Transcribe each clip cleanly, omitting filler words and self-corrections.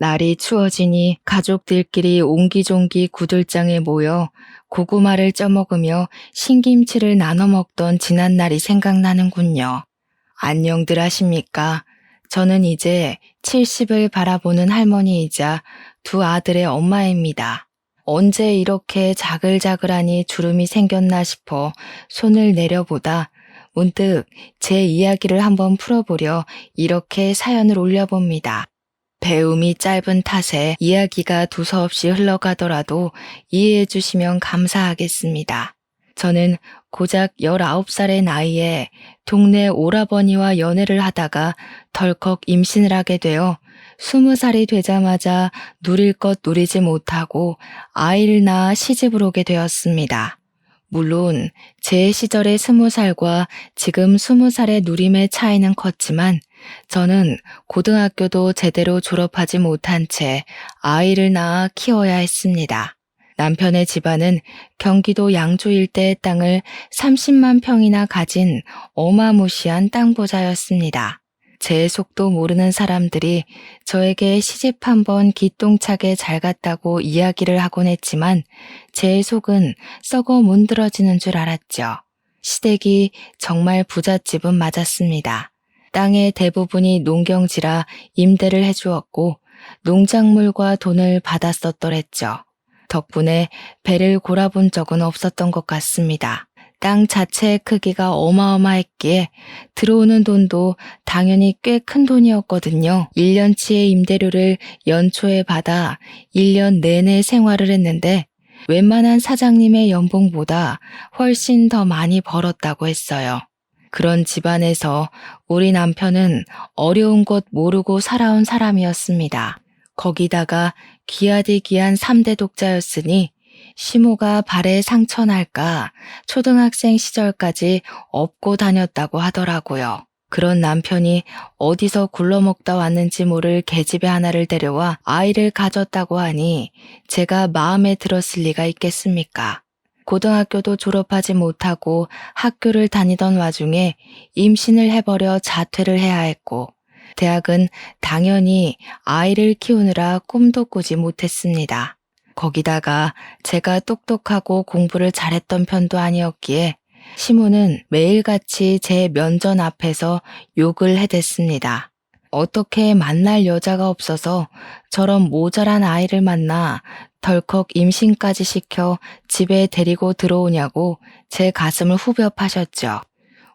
날이 추워지니 가족들끼리 옹기종기 구들장에 모여 고구마를 쪄먹으며 신김치를 나눠 먹던 지난 날이 생각나는군요. 안녕들 하십니까? 저는 이제 70을 바라보는 할머니이자 두 아들의 엄마입니다. 언제 이렇게 자글자글하니 주름이 생겼나 싶어 손을 내려보다 문득 제 이야기를 한번 풀어보려 이렇게 사연을 올려봅니다. 배움이 짧은 탓에 이야기가 두서없이 흘러가더라도 이해해 주시면 감사하겠습니다. 저는 고작 19살의 나이에 동네 오라버니와 연애를 하다가 덜컥 임신을 하게 되어 20살이 되자마자 누릴 것 누리지 못하고 아이를 낳아 시집을 오게 되었습니다. 물론 제 시절의 20살과 지금 20살의 누림의 차이는 컸지만 저는 고등학교도 제대로 졸업하지 못한 채 아이를 낳아 키워야 했습니다. 남편의 집안은 경기도 양주 일대의 땅을 30만 평이나 가진 어마무시한 땅 부자였습니다. 제 속도 모르는 사람들이 저에게 시집 한번 기똥차게 잘 갔다고 이야기를 하곤 했지만 제 속은 썩어 문드러지는 줄 알았죠. 시댁이 정말 부잣집은 맞았습니다. 땅의 대부분이 농경지라 임대를 해주었고 농작물과 돈을 받았었더랬죠. 덕분에 배를 골아본 적은 없었던 것 같습니다. 땅 자체의 크기가 어마어마했기에 들어오는 돈도 당연히 꽤 큰 돈이었거든요. 1년치의 임대료를 연초에 받아 1년 내내 생활을 했는데 웬만한 사장님의 연봉보다 훨씬 더 많이 벌었다고 했어요. 그런 집안에서 우리 남편은 어려운 것 모르고 살아온 사람이었습니다. 거기다가 귀하디귀한 3대 독자였으니 시모가 발에 상처 날까 초등학생 시절까지 업고 다녔다고 하더라고요. 그런 남편이 어디서 굴러먹다 왔는지 모를 계집애 하나를 데려와 아이를 가졌다고 하니 제가 마음에 들었을 리가 있겠습니까? 고등학교도 졸업하지 못하고 학교를 다니던 와중에 임신을 해버려 자퇴를 해야 했고 대학은 당연히 아이를 키우느라 꿈도 꾸지 못했습니다. 거기다가 제가 똑똑하고 공부를 잘했던 편도 아니었기에 시모는 매일같이 제 면전 앞에서 욕을 해댔습니다. 어떻게 만날 여자가 없어서 저런 모자란 아이를 만나 덜컥 임신까지 시켜 집에 데리고 들어오냐고 제 가슴을 후벼 파셨죠.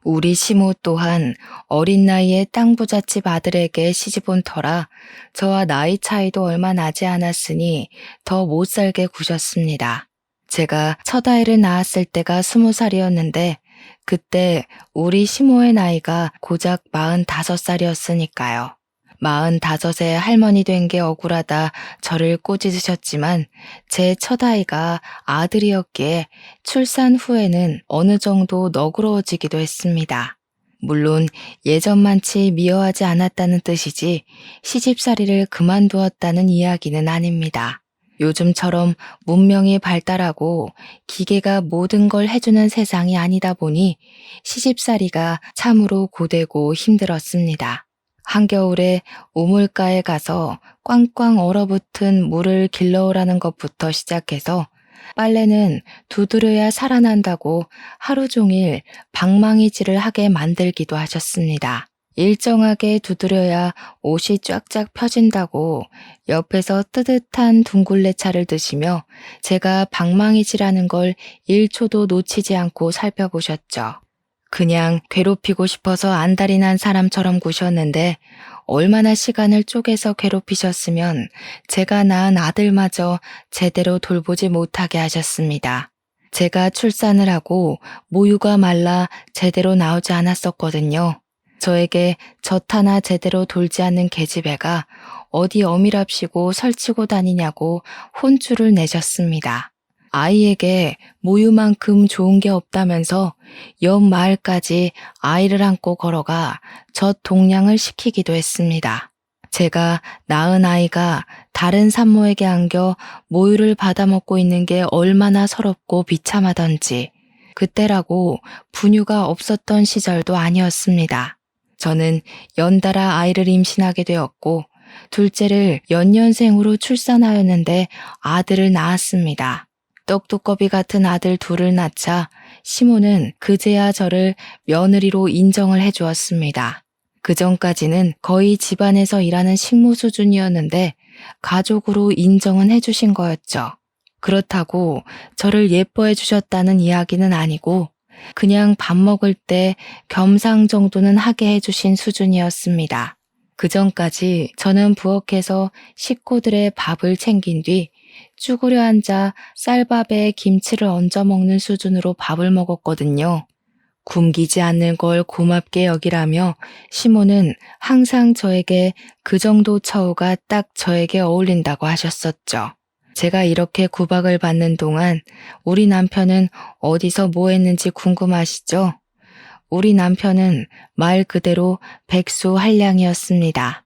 우리 시모 또한 어린 나이에 땅 부잣집 아들에게 시집 온 터라 저와 나이 차이도 얼마 나지 않았으니 더 못 살게 구셨습니다. 제가 첫 아이를 낳았을 때가 20살이었는데 그때 우리 시모의 나이가 고작 45살이었으니까요. 45에 할머니 된 게 억울하다 저를 꼬집으셨지만 제 첫 아이가 아들이었기에 출산 후에는 어느 정도 너그러워지기도 했습니다. 물론 예전만치 미워하지 않았다는 뜻이지 시집살이를 그만두었다는 이야기는 아닙니다. 요즘처럼 문명이 발달하고 기계가 모든 걸 해주는 세상이 아니다 보니 시집살이가 참으로 고되고 힘들었습니다. 한겨울에 우물가에 가서 꽝꽝 얼어붙은 물을 길러오라는 것부터 시작해서 빨래는 두드려야 살아난다고 하루 종일 방망이질을 하게 만들기도 하셨습니다. 일정하게 두드려야 옷이 쫙쫙 펴진다고 옆에서 뜨뜻한 둥글레차를 드시며 제가 방망이질하는 걸 1초도 놓치지 않고 살펴보셨죠. 그냥 괴롭히고 싶어서 안달이 난 사람처럼 구셨는데 얼마나 시간을 쪼개서 괴롭히셨으면 제가 낳은 아들마저 제대로 돌보지 못하게 하셨습니다. 제가 출산을 하고 모유가 말라 제대로 나오지 않았었거든요. 저에게 젖 하나 제대로 돌지 않는 계집애가 어디 어미랍시고 설치고 다니냐고 혼쭐을 내셨습니다. 아이에게 모유만큼 좋은 게 없다면서 옆 마을까지 아이를 안고 걸어가 젖 동량을 시키기도 했습니다. 제가 낳은 아이가 다른 산모에게 안겨 모유를 받아먹고 있는 게 얼마나 서럽고 비참하던지 그때라고 분유가 없었던 시절도 아니었습니다. 저는 연달아 아이를 임신하게 되었고 둘째를 연년생으로 출산하였는데 아들을 낳았습니다. 떡두꺼비 같은 아들 둘을 낳자 시모는 그제야 저를 며느리로 인정을 해주었습니다. 그전까지는 거의 집안에서 일하는 식모 수준이었는데 가족으로 인정은 해주신 거였죠. 그렇다고 저를 예뻐해 주셨다는 이야기는 아니고 그냥 밥 먹을 때 겸상 정도는 하게 해주신 수준이었습니다. 그전까지 저는 부엌에서 식구들의 밥을 챙긴 뒤 쭈그려 앉아 쌀밥에 김치를 얹어 먹는 수준으로 밥을 먹었거든요. 굶기지 않는 걸 고맙게 여기라며 시모는 항상 저에게 그 정도 처우가 딱 저에게 어울린다고 하셨었죠. 제가 이렇게 구박을 받는 동안 우리 남편은 어디서 뭐 했는지 궁금하시죠? 우리 남편은 말 그대로 백수한량이었습니다.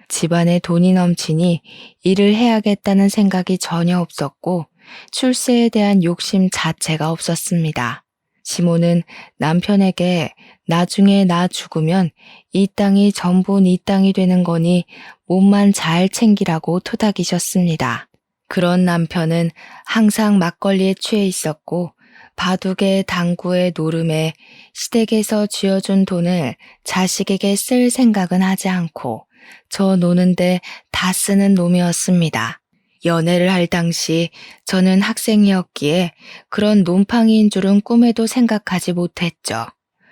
집안에 돈이 넘치니 일을 해야겠다는 생각이 전혀 없었고 출세에 대한 욕심 자체가 없었습니다. 시모는 남편에게 나중에 나 죽으면 이 땅이 전부 네 땅이 되는 거니 몸만 잘 챙기라고 토닥이셨습니다. 그런 남편은 항상 막걸리에 취해 있었고 바둑에 당구에 노름에 시댁에서 쥐어준 돈을 자식에게 쓸 생각은 하지 않고 저 노는데 다 쓰는 놈이었습니다. 연애를 할 당시 저는 학생이었기에 그런 놈팡이인 줄은 꿈에도 생각하지 못했죠.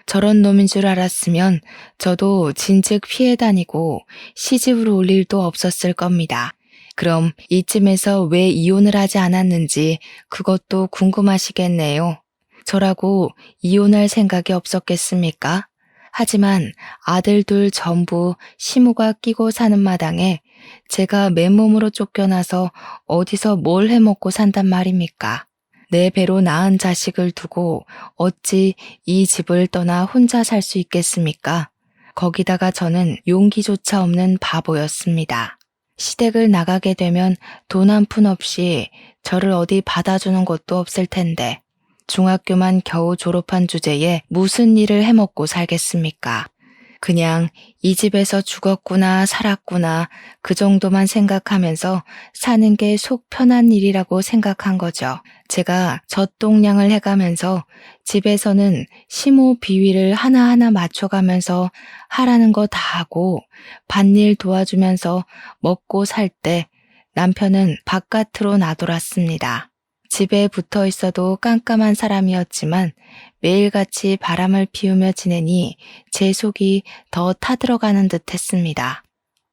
저런 놈인 줄 알았으면 저도 진즉 피해 다니고 시집을 올 일도 없었을 겁니다. 그럼 이쯤에서 왜 이혼을 하지 않았는지 그것도 궁금하시겠네요. 저라고 이혼할 생각이 없었겠습니까? 하지만 아들 둘 전부 시모가 끼고 사는 마당에 제가 맨몸으로 쫓겨나서 어디서 뭘 해먹고 산단 말입니까? 내 배로 낳은 자식을 두고 어찌 이 집을 떠나 혼자 살 수 있겠습니까? 거기다가 저는 용기조차 없는 바보였습니다. 시댁을 나가게 되면 돈 한 푼 없이 저를 어디 받아주는 곳도 없을 텐데 중학교만 겨우 졸업한 주제에 무슨 일을 해먹고 살겠습니까? 그냥 이 집에서 죽었구나 살았구나 그 정도만 생각하면서 사는 게 속 편한 일이라고 생각한 거죠. 제가 젖동량을 해가면서 집에서는 시모 비위를 하나하나 맞춰가면서 하라는 거 다 하고 밭일 도와주면서 먹고 살 때 남편은 바깥으로 나돌았습니다. 집에 붙어 있어도 깜깜한 사람이었지만 매일같이 바람을 피우며 지내니 제 속이 더 타들어가는 듯 했습니다.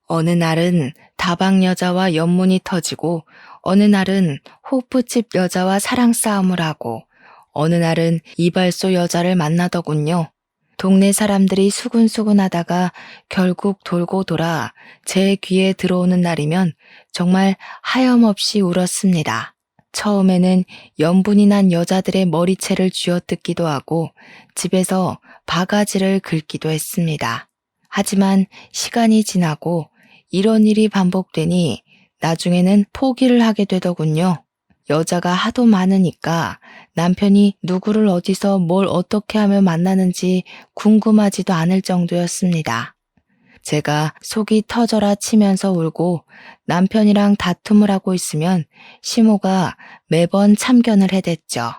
어느 날은 다방 여자와 연문이 터지고 어느 날은 호프집 여자와 사랑 싸움을 하고 어느 날은 이발소 여자를 만나더군요. 동네 사람들이 수군수군 하다가 결국 돌고 돌아 제 귀에 들어오는 날이면 정말 하염없이 울었습니다. 처음에는 연분이 난 여자들의 머리채를 쥐어뜯기도 하고 집에서 바가지를 긁기도 했습니다. 하지만 시간이 지나고 이런 일이 반복되니 나중에는 포기를 하게 되더군요. 여자가 하도 많으니까 남편이 누구를 어디서 뭘 어떻게 하며 만나는지 궁금하지도 않을 정도였습니다. 제가 속이 터져라 치면서 울고 남편이랑 다툼을 하고 있으면 시모가 매번 참견을 해댔죠.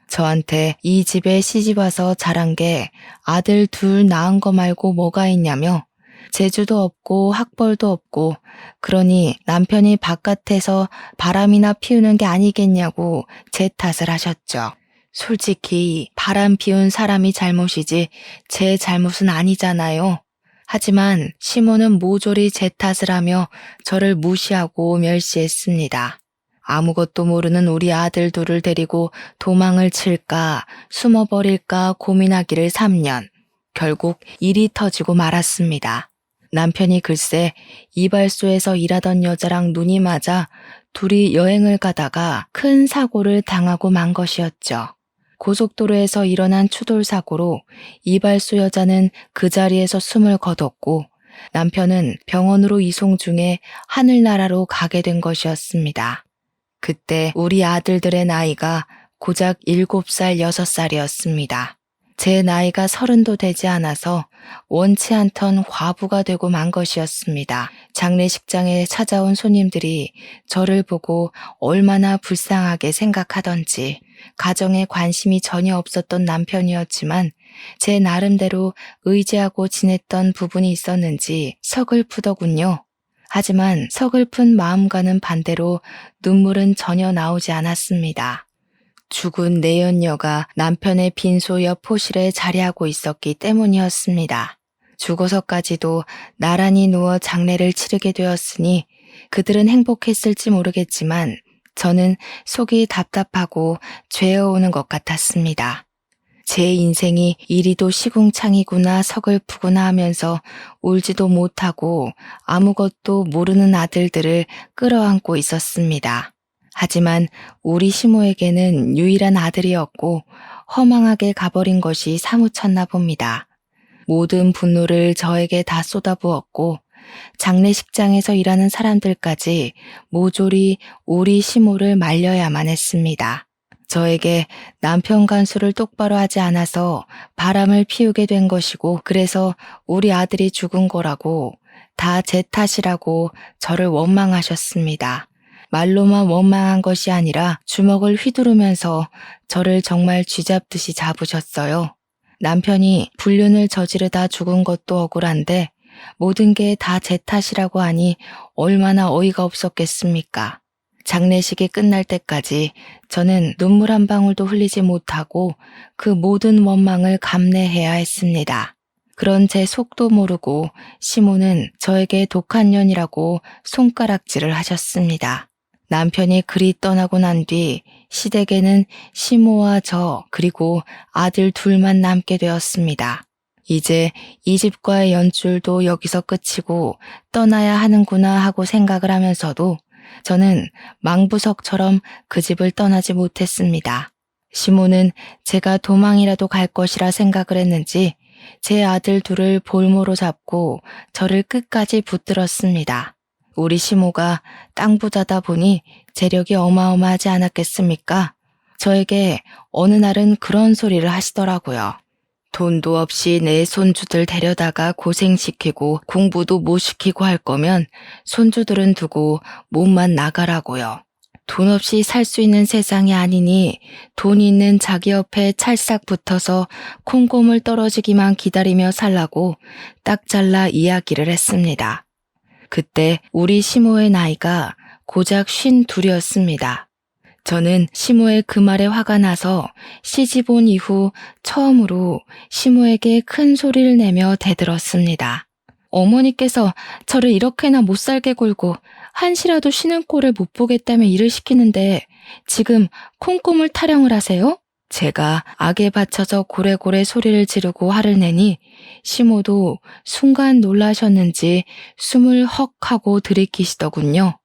저한테 이 집에 시집와서 자란 게 아들 둘 낳은 거 말고 뭐가 있냐며 재주도 없고 학벌도 없고 그러니 남편이 바깥에서 바람이나 피우는 게 아니겠냐고 제 탓을 하셨죠. 솔직히 바람 피운 사람이 잘못이지 제 잘못은 아니잖아요. 하지만 시모는 모조리 제 탓을 하며 저를 무시하고 멸시했습니다. 아무것도 모르는 우리 아들 둘을 데리고 도망을 칠까 숨어버릴까 고민하기를 3년. 결국 일이 터지고 말았습니다. 남편이 글쎄 이발소에서 일하던 여자랑 눈이 맞아 둘이 여행을 가다가 큰 사고를 당하고 만 것이었죠. 고속도로에서 일어난 추돌 사고로 이발소 여자는 그 자리에서 숨을 거뒀고 남편은 병원으로 이송 중에 하늘나라로 가게 된 것이었습니다. 그때 우리 아들들의 나이가 고작 7살, 6살이었습니다. 제 나이가 30도 되지 않아서 원치 않던 과부가 되고 만 것이었습니다. 장례식장에 찾아온 손님들이 저를 보고 얼마나 불쌍하게 생각하던지 가정에 관심이 전혀 없었던 남편이었지만 제 나름대로 의지하고 지냈던 부분이 있었는지 서글프더군요. 하지만 서글픈 마음과는 반대로 눈물은 전혀 나오지 않았습니다. 죽은 내연녀가 남편의 빈소 옆 호실에 자리하고 있었기 때문이었습니다. 죽어서까지도 나란히 누워 장례를 치르게 되었으니 그들은 행복했을지 모르겠지만 저는 속이 답답하고 죄어오는 것 같았습니다. 제 인생이 이리도 시궁창이구나 서글프구나 하면서 울지도 못하고 아무것도 모르는 아들들을 끌어안고 있었습니다. 하지만 우리 시모에게는 유일한 아들이었고 허망하게 가버린 것이 사무쳤나 봅니다. 모든 분노를 저에게 다 쏟아부었고 장례식장에서 일하는 사람들까지 모조리 우리 시모를 말려야만 했습니다. 저에게 남편 간수를 똑바로 하지 않아서 바람을 피우게 된 것이고 그래서 우리 아들이 죽은 거라고 다 제 탓이라고 저를 원망하셨습니다. 말로만 원망한 것이 아니라 주먹을 휘두르면서 저를 정말 쥐잡듯이 잡으셨어요. 남편이 불륜을 저지르다 죽은 것도 억울한데 모든 게 다 제 탓이라고 하니 얼마나 어이가 없었겠습니까? 장례식이 끝날 때까지 저는 눈물 한 방울도 흘리지 못하고 그 모든 원망을 감내해야 했습니다. 그런 제 속도 모르고 시모는 저에게 독한 년이라고 손가락질을 하셨습니다. 남편이 그리 떠나고 난 뒤 시댁에는 시모와 저 그리고 아들 둘만 남게 되었습니다. 이제 이 집과의 연줄도 여기서 끝이고 떠나야 하는구나 하고 생각을 하면서도 저는 망부석처럼 그 집을 떠나지 못했습니다. 시모는 제가 도망이라도 갈 것이라 생각을 했는지 제 아들 둘을 볼모로 잡고 저를 끝까지 붙들었습니다. 우리 시모가 땅 부자다 보니 재력이 어마어마하지 않았겠습니까? 저에게 어느 날은 그런 소리를 하시더라고요. 돈도 없이 내 손주들 데려다가 고생시키고 공부도 못 시키고 할 거면 손주들은 두고 몸만 나가라고요. 돈 없이 살 수 있는 세상이 아니니 돈 있는 자기 옆에 찰싹 붙어서 콩고물 떨어지기만 기다리며 살라고 딱 잘라 이야기를 했습니다. 그때 우리 시모의 나이가 고작 52이었습니다. 저는 시모의 그 말에 화가 나서 시집 온 이후 처음으로 시모에게 큰 소리를 내며 대들었습니다. 어머니께서 저를 이렇게나 못살게 굴고 한시라도 쉬는 꼴을 못 보겠다며 일을 시키는데 지금 콩고물 타령을 하세요? 제가 악에 받쳐서 고래고래 소리를 지르고 화를 내니 시모도 순간 놀라셨는지 숨을 헉 하고 들이키시더군요.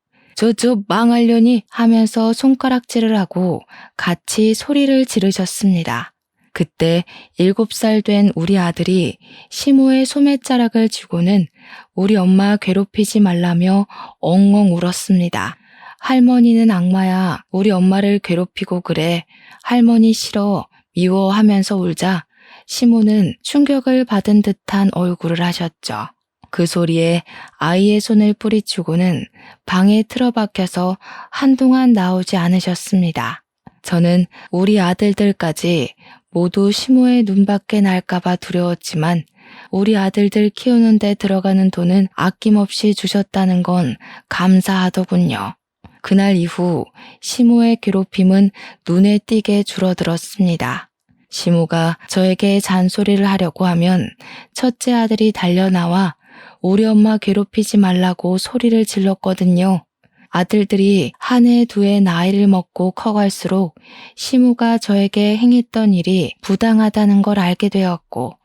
저 망하려니 하면서 손가락질을 하고 같이 소리를 지르셨습니다. 그때 7살 된 우리 아들이 시모의 소매자락을 쥐고는 우리 엄마 괴롭히지 말라며 엉엉 울었습니다. 할머니는 악마야, 우리 엄마를 괴롭히고 그래. 할머니 싫어, 미워 하면서 울자 시모는 충격을 받은 듯한 얼굴을 하셨죠. 그 소리에 아이의 손을 뿌리치고는 방에 틀어박혀서 한동안 나오지 않으셨습니다. 저는 우리 아들들까지 모두 시모의 눈밖에 날까봐 두려웠지만 우리 아들들 키우는 데 들어가는 돈은 아낌없이 주셨다는 건 감사하더군요. 그날 이후 시모의 괴롭힘은 눈에 띄게 줄어들었습니다. 시모가 저에게 잔소리를 하려고 하면 첫째 아들이 달려나와 우리 엄마 괴롭히지 말라고 소리를 질렀거든요. 아들들이 한 해 두 해 나이를 먹고 커갈수록 시모가 저에게 행했던 일이 부당하다는 걸 알게 되었고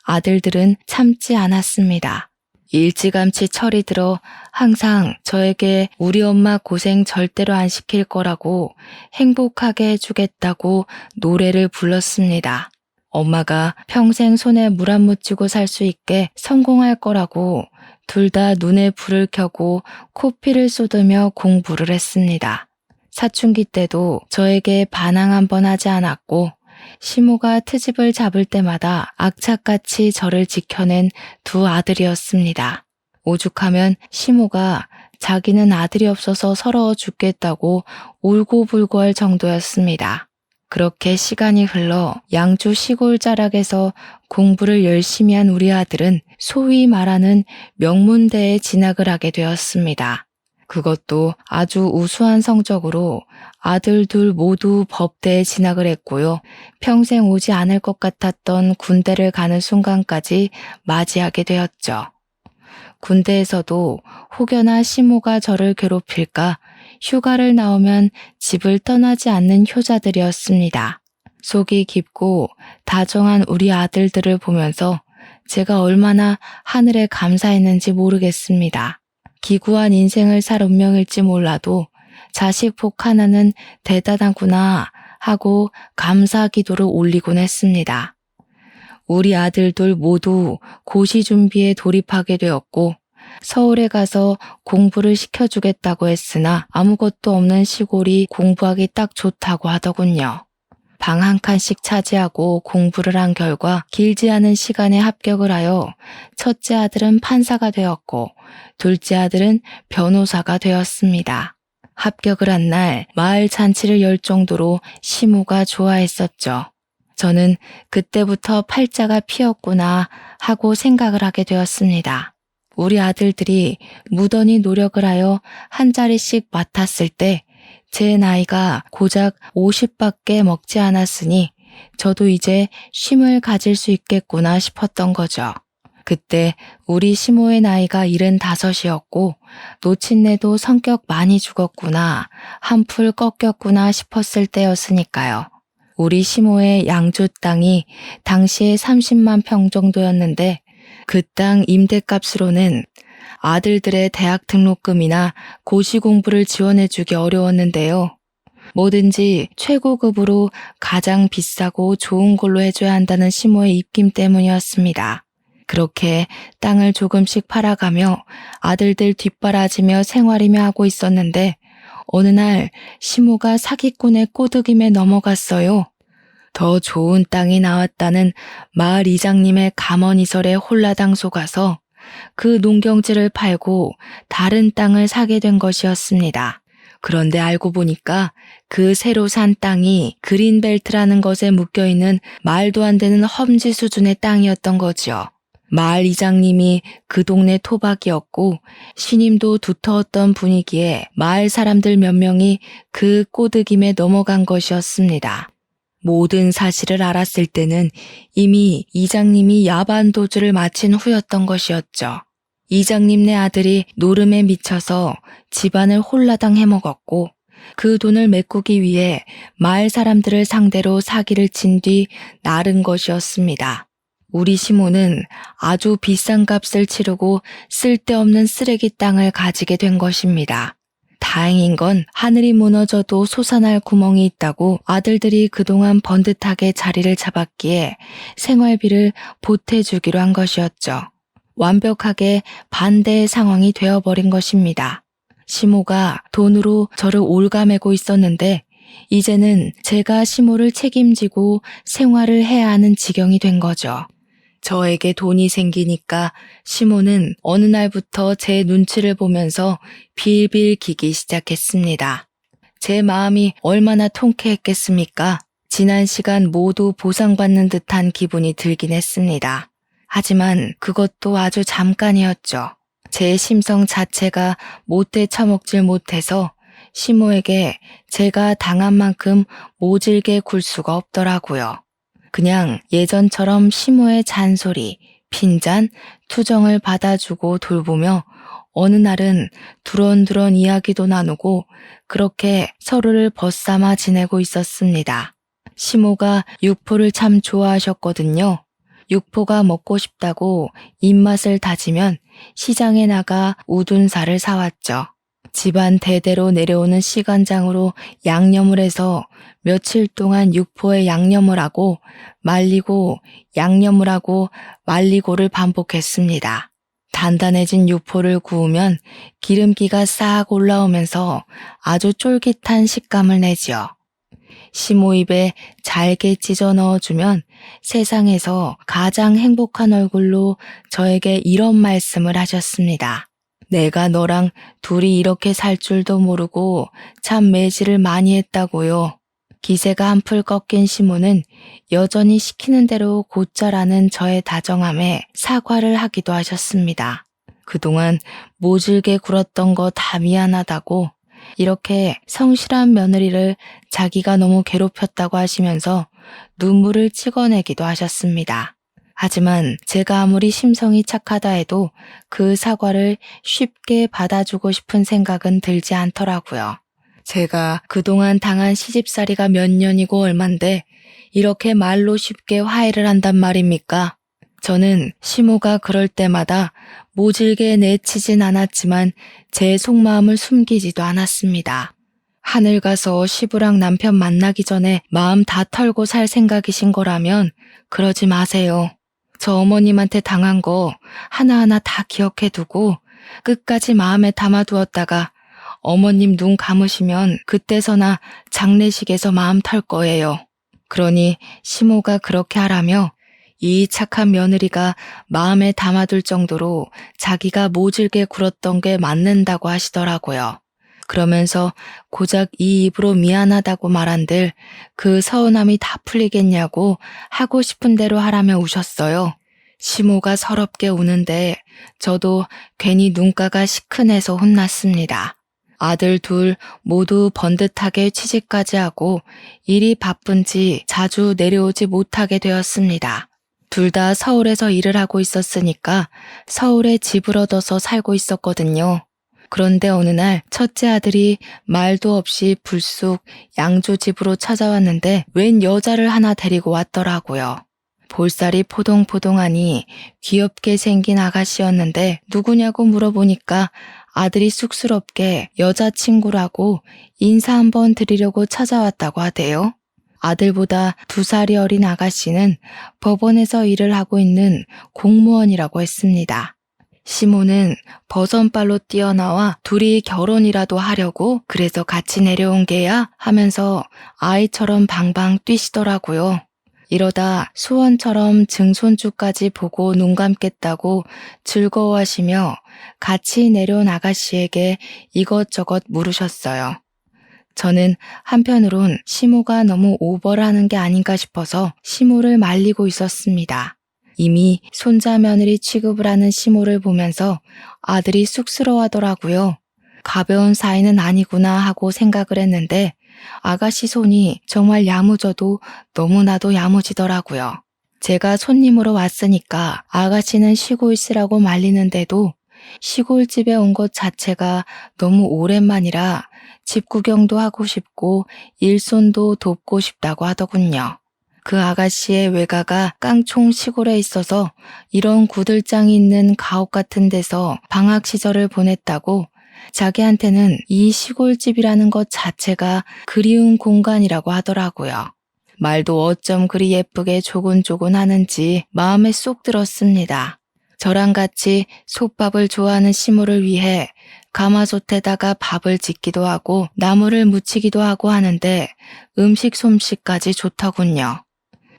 아들들은 참지 않았습니다. 일찌감치 철이 들어 항상 저에게 우리 엄마 고생 절대로 안 시킬 거라고 행복하게 해주겠다고 노래를 불렀습니다. 엄마가 평생 손에 물 안 묻히고 살 수 있게 성공할 거라고 둘 다 눈에 불을 켜고 코피를 쏟으며 공부를 했습니다. 사춘기 때도 저에게 반항 한 번 하지 않았고 시모가 트집을 잡을 때마다 악착같이 저를 지켜낸 두 아들이었습니다. 오죽하면 시모가 자기는 아들이 없어서 서러워 죽겠다고 울고불고 할 정도였습니다. 그렇게 시간이 흘러 양주 시골 자락에서 공부를 열심히 한 우리 아들은 소위 말하는 명문대에 진학을 하게 되었습니다. 그것도 아주 우수한 성적으로 아들 둘 모두 법대에 진학을 했고요. 평생 오지 않을 것 같았던 군대를 가는 순간까지 맞이하게 되었죠. 군대에서도 혹여나 시모가 저를 괴롭힐까 휴가를 나오면 집을 떠나지 않는 효자들이었습니다. 속이 깊고 다정한 우리 아들들을 보면서 제가 얼마나 하늘에 감사했는지 모르겠습니다. 기구한 인생을 살 운명일지 몰라도 자식 복 하나는 대단하구나 하고 감사 기도를 올리곤 했습니다. 우리 아들들 모두 고시 준비에 돌입하게 되었고 서울에 가서 공부를 시켜주겠다고 했으나 아무것도 없는 시골이 공부하기 딱 좋다고 하더군요. 방 한 칸씩 차지하고 공부를 한 결과 길지 않은 시간에 합격을 하여 첫째 아들은 판사가 되었고 둘째 아들은 변호사가 되었습니다. 합격을 한 날 마을 잔치를 열 정도로 시모가 좋아했었죠. 저는 그때부터 팔자가 피었구나 하고 생각을 하게 되었습니다. 우리 아들들이 무던히 노력을 하여 한 자리씩 맡았을 때 제 나이가 고작 50밖에 먹지 않았으니 저도 이제 쉼을 가질 수 있겠구나 싶었던 거죠. 그때 우리 시모의 나이가 75이었고 노친네도 성격 많이 죽었구나, 한풀 꺾였구나 싶었을 때였으니까요. 우리 시모의 양주 땅이 당시에 30만 평 정도였는데 그 땅 임대값으로는 아들들의 대학 등록금이나 고시 공부를 지원해주기 어려웠는데요. 뭐든지 최고급으로 가장 비싸고 좋은 걸로 해줘야 한다는 시모의 입김 때문이었습니다. 그렇게 땅을 조금씩 팔아가며 아들들 뒷바라지며 생활이며 하고 있었는데 어느 날 시모가 사기꾼의 꼬드김에 넘어갔어요. 더 좋은 땅이 나왔다는 마을 이장님의 감언이설에 홀라당 속아서 그 농경지를 팔고 다른 땅을 사게 된 것이었습니다. 그런데 알고 보니까 그 새로 산 땅이 그린벨트라는 것에 묶여있는 말도 안 되는 험지 수준의 땅이었던 거지요. 마을 이장님이 그 동네 토박이었고 신임도 두터웠던 분위기에 마을 사람들 몇 명이 그 꼬드김에 넘어간 것이었습니다. 모든 사실을 알았을 때는 이미 이장님이 야반 도주를 마친 후였던 것이었죠. 이장님네 아들이 노름에 미쳐서 집안을 홀라당 해먹었고 그 돈을 메꾸기 위해 마을 사람들을 상대로 사기를 친 뒤 나른 것이었습니다. 우리 시모는 아주 비싼 값을 치르고 쓸데없는 쓰레기 땅을 가지게 된 것입니다. 다행인 건 하늘이 무너져도 솟아날 구멍이 있다고 아들들이 그동안 번듯하게 자리를 잡았기에 생활비를 보태주기로 한 것이었죠. 완벽하게 반대의 상황이 되어버린 것입니다. 시모가 돈으로 저를 올가매고 있었는데 이제는 제가 시모를 책임지고 생활을 해야 하는 지경이 된 거죠. 저에게 돈이 생기니까 시모는 어느 날부터 제 눈치를 보면서 빌빌 기기 시작했습니다. 제 마음이 얼마나 통쾌했겠습니까? 지난 시간 모두 보상받는 듯한 기분이 들긴 했습니다. 하지만 그것도 아주 잠깐이었죠. 제 심성 자체가 못돼 처먹질 못해서 시모에게 제가 당한 만큼 모질게 굴 수가 없더라고요. 그냥 예전처럼 시모의 잔소리, 핀잔, 투정을 받아주고 돌보며 어느 날은 두런두런 이야기도 나누고 그렇게 서로를 벗삼아 지내고 있었습니다. 시모가 육포를 참 좋아하셨거든요. 육포가 먹고 싶다고 입맛을 다지면 시장에 나가 우둔살을 사왔죠. 집안 대대로 내려오는 시간장으로 양념을 해서 며칠 동안 육포에 양념을 하고 말리고 양념을 하고 말리고를 반복했습니다. 단단해진 육포를 구우면 기름기가 싹 올라오면서 아주 쫄깃한 식감을 내지요. 시모 입에 잘게 찢어 넣어주면 세상에서 가장 행복한 얼굴로 저에게 이런 말씀을 하셨습니다. 내가 너랑 둘이 이렇게 살 줄도 모르고 참 매질을 많이 했다고요. 기세가 한풀 꺾인 시모는 여전히 시키는 대로 곧잘하는 저의 다정함에 사과를 하기도 하셨습니다. 그동안 모질게 굴었던 거 다 미안하다고 이렇게 성실한 며느리를 자기가 너무 괴롭혔다고 하시면서 눈물을 찍어내기도 하셨습니다. 하지만 제가 아무리 심성이 착하다 해도 그 사과를 쉽게 받아주고 싶은 생각은 들지 않더라고요. 제가 그동안 당한 시집살이가 몇 년이고 얼만데 이렇게 말로 쉽게 화해를 한단 말입니까? 저는 시모가 그럴 때마다 모질게 내치진 않았지만 제 속마음을 숨기지도 않았습니다. 하늘 가서 시부랑 남편 만나기 전에 마음 다 털고 살 생각이신 거라면 그러지 마세요. 저 어머님한테 당한 거 하나하나 다 기억해두고 끝까지 마음에 담아두었다가 어머님 눈 감으시면 그때서나 장례식에서 마음 털 거예요. 그러니 시모가 그렇게 하라며 이 착한 며느리가 마음에 담아둘 정도로 자기가 모질게 굴었던 게 맞는다고 하시더라고요. 그러면서 고작 이 입으로 미안하다고 말한들 그 서운함이 다 풀리겠냐고 하고 싶은 대로 하라며 우셨어요. 시모가 서럽게 우는데 저도 괜히 눈가가 시큰해서 혼났습니다. 아들 둘 모두 번듯하게 취직까지 하고 일이 바쁜지 자주 내려오지 못하게 되었습니다. 둘 다 서울에서 일을 하고 있었으니까 서울에 집을 얻어서 살고 있었거든요. 그런데 어느 날 첫째 아들이 말도 없이 불쑥 양조 집으로 찾아왔는데 웬 여자를 하나 데리고 왔더라고요. 볼살이 포동포동하니 귀엽게 생긴 아가씨였는데 누구냐고 물어보니까 아들이 쑥스럽게 여자친구라고 인사 한번 드리려고 찾아왔다고 하대요. 아들보다 2살이 어린 아가씨는 법원에서 일을 하고 있는 공무원이라고 했습니다. 시모는 버선발로 뛰어나와 둘이 결혼이라도 하려고 그래서 같이 내려온 게야 하면서 아이처럼 방방 뛰시더라고요. 이러다 소원처럼 증손주까지 보고 눈 감겠다고 즐거워하시며 같이 내려온 아가씨에게 이것저것 물으셨어요. 저는 한편으론 시모가 너무 오버를 하는 게 아닌가 싶어서 시모를 말리고 있었습니다. 이미 손자 며느리 취급을 하는 시모를 보면서 아들이 쑥스러워하더라고요. 가벼운 사이는 아니구나 하고 생각을 했는데 아가씨 손이 정말 야무져도 너무나도 야무지더라고요. 제가 손님으로 왔으니까 아가씨는 쉬고 있으라고 말리는데도 시골집에 온 것 자체가 너무 오랜만이라 집 구경도 하고 싶고 일손도 돕고 싶다고 하더군요. 그 아가씨의 외가가 깡총 시골에 있어서 이런 구들장이 있는 가옥 같은 데서 방학 시절을 보냈다고 자기한테는 이 시골집이라는 것 자체가 그리운 공간이라고 하더라고요. 말도 어쩜 그리 예쁘게 조곤조곤 하는지 마음에 쏙 들었습니다. 저랑 같이 솥밥을 좋아하는 시모를 위해 가마솥에다가 밥을 짓기도 하고 나물을 무치기도 하고 하는데 음식 솜씨까지 좋더군요.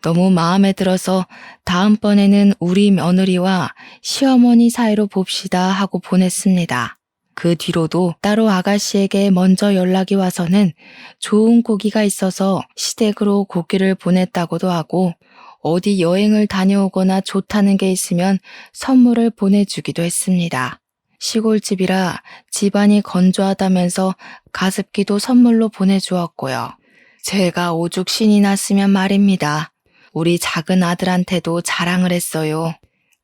너무 마음에 들어서 다음번에는 우리 며느리와 시어머니 사이로 봅시다 하고 보냈습니다. 그 뒤로도 따로 아가씨에게 먼저 연락이 와서는 좋은 고기가 있어서 시댁으로 고기를 보냈다고도 하고 어디 여행을 다녀오거나 좋다는 게 있으면 선물을 보내주기도 했습니다. 시골집이라 집안이 건조하다면서 가습기도 선물로 보내주었고요. 제가 오죽 신이 났으면 말입니다. 우리 작은 아들한테도 자랑을 했어요.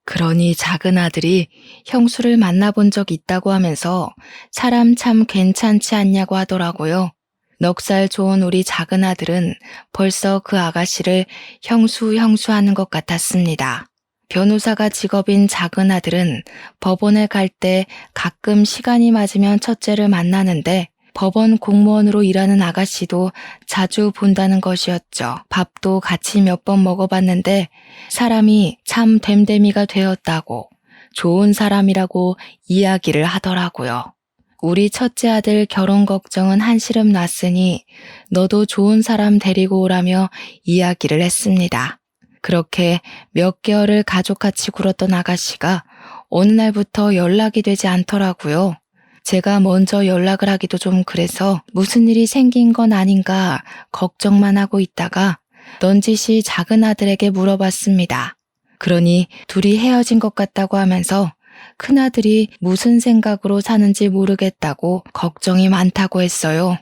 그러니 작은 아들이 형수를 만나본 적 있다고 하면서 사람 참 괜찮지 않냐고 하더라고요. 넉살 좋은 우리 작은 아들은 벌써 그 아가씨를 형수 하는 것 같았습니다. 변호사가 직업인 작은 아들은 법원에 갈 때 가끔 시간이 맞으면 첫째를 만나는데 법원 공무원으로 일하는 아가씨도 자주 본다는 것이었죠. 밥도 같이 몇 번 먹어봤는데 사람이 참 됨됨이가 되었다고 좋은 사람이라고 이야기를 하더라고요. 우리 첫째 아들 결혼 걱정은 한시름 났으니 너도 좋은 사람 데리고 오라며 이야기를 했습니다. 그렇게 몇 개월을 가족같이 굴었던 아가씨가 어느 날부터 연락이 되지 않더라고요. 제가 먼저 연락을 하기도 좀 그래서 무슨 일이 생긴 건 아닌가 걱정만 하고 있다가 넌지시 작은 아들에게 물어봤습니다. 그러니 둘이 헤어진 것 같다고 하면서 큰아들이 무슨 생각으로 사는지 모르겠다고 걱정이 많다고 했어요.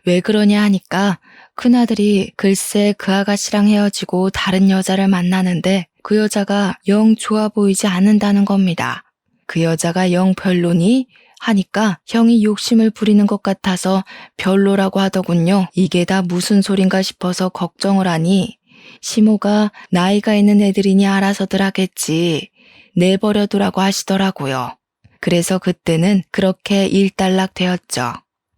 왜 그러냐 하니까 큰아들이 글쎄 그 아가씨랑 헤어지고 다른 여자를 만나는데 그 여자가 영 좋아 보이지 않는다는 겁니다. 그 여자가 영 별로니? 하니까 형이 욕심을 부리는 것 같아서 별로라고 하더군요. 이게 다 무슨 소린가 싶어서 걱정을 하니 시모가 나이가 있는 애들이니 알아서들 하겠지. 내버려두라고 하시더라고요. 그래서 그때는 그렇게 일단락 되었죠.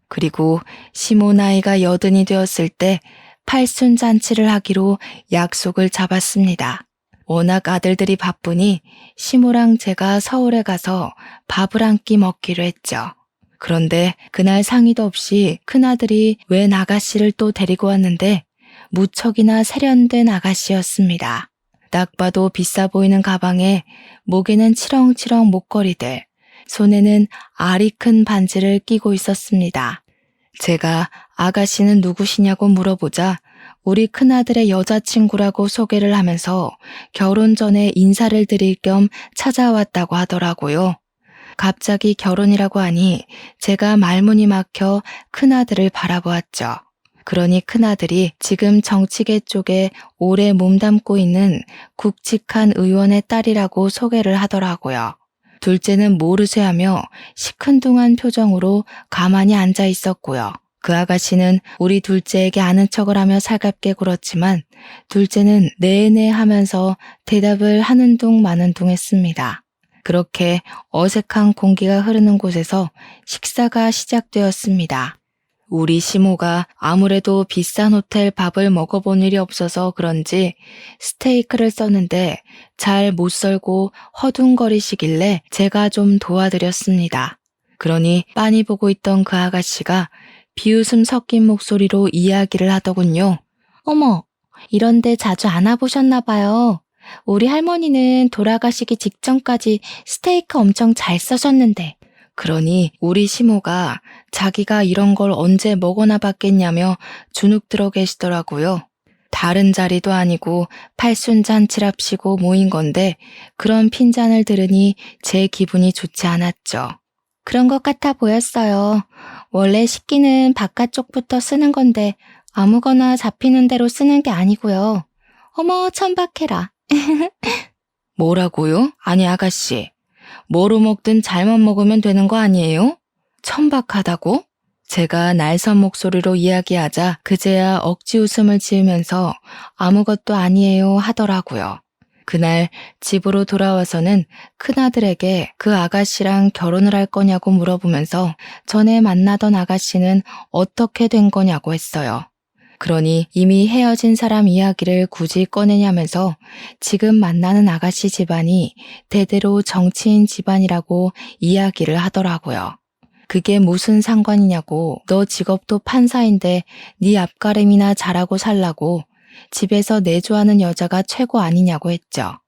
그리고 시모 나이가 80이 되었을 때 팔순 잔치를 하기로 약속을 잡았습니다. 워낙 아들들이 바쁘니 시모랑 제가 서울에 가서 밥을 한 끼 먹기로 했죠. 그런데 그날 상의도 없이 큰아들이 웬 아가씨를 또 데리고 왔는데 무척이나 세련된 아가씨였습니다. 딱 봐도 비싸 보이는 가방에 목에는 치렁치렁 목걸이들, 손에는 알이 큰 반지를 끼고 있었습니다. 제가 아가씨는 누구시냐고 물어보자 우리 큰아들의 여자친구라고 소개를 하면서 결혼 전에 인사를 드릴 겸 찾아왔다고 하더라고요. 갑자기 결혼이라고 하니 제가 말문이 막혀 큰아들을 바라보았죠. 그러니 큰아들이 지금 정치계 쪽에 오래 몸담고 있는 굵직한 의원의 딸이라고 소개를 하더라고요. 둘째는 모르쇠하며 시큰둥한 표정으로 가만히 앉아 있었고요. 그 아가씨는 우리 둘째에게 아는 척을 하며 살갑게 굴었지만 둘째는 네네 하면서 대답을 하는 둥 마는 둥 했습니다. 그렇게 어색한 공기가 흐르는 곳에서 식사가 시작되었습니다. 우리 시모가 아무래도 비싼 호텔 밥을 먹어본 일이 없어서 그런지 스테이크를 썼는데 잘 못 썰고 허둥거리시길래 제가 좀 도와드렸습니다. 그러니 빤히 보고 있던 그 아가씨가 비웃음 섞인 목소리로 이야기를 하더군요. 어머, 이런데 자주 안 와보셨나 봐요. 우리 할머니는 돌아가시기 직전까지 스테이크 엄청 잘 써셨는데. 그러니 우리 시모가 자기가 이런 걸 언제 먹어나 봤겠냐며 주눅 들어 계시더라고요. 다른 자리도 아니고 팔순잔치랍시고 모인 건데 그런 핀잔을 들으니 제 기분이 좋지 않았죠. 그런 것 같아 보였어요. 원래 식기는 바깥쪽부터 쓰는 건데 아무거나 잡히는 대로 쓰는 게 아니고요. 어머, 천박해라. 뭐라고요? 아니 아가씨. 뭐로 먹든 잘만 먹으면 되는 거 아니에요? 천박하다고? 제가 날선 목소리로 이야기하자 그제야 억지 웃음을 지으면서 아무것도 아니에요 하더라고요. 그날 집으로 돌아와서는 큰아들에게 그 아가씨랑 결혼을 할 거냐고 물어보면서 전에 만나던 아가씨는 어떻게 된 거냐고 했어요. 그러니 이미 헤어진 사람 이야기를 굳이 꺼내냐면서 지금 만나는 아가씨 집안이 대대로 정치인 집안이라고 이야기를 하더라고요. 그게 무슨 상관이냐고 너 직업도 판사인데 네 앞가림이나 잘하고 살라고 집에서 내조하는 여자가 최고 아니냐고 했죠.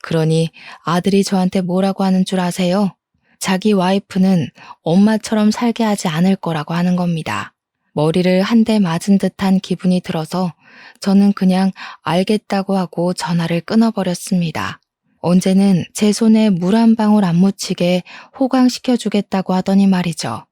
그러니 아들이 저한테 뭐라고 하는 줄 아세요? 자기 와이프는 엄마처럼 살게 하지 않을 거라고 하는 겁니다. 머리를 한 대 맞은 듯한 기분이 들어서 저는 그냥 알겠다고 하고 전화를 끊어버렸습니다. 언제는 제 손에 물 한 방울 안 묻히게 호강시켜주겠다고 하더니 말이죠.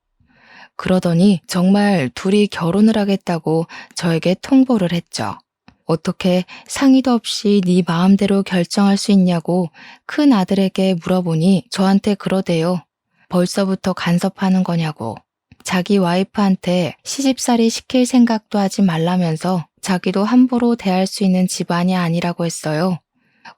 그러더니 정말 둘이 결혼을 하겠다고 저에게 통보를 했죠. 어떻게 상의도 없이 네 마음대로 결정할 수 있냐고 큰 아들에게 물어보니 저한테 그러대요. 벌써부터 간섭하는 거냐고. 자기 와이프한테 시집살이 시킬 생각도 하지 말라면서 자기도 함부로 대할 수 있는 집안이 아니라고 했어요.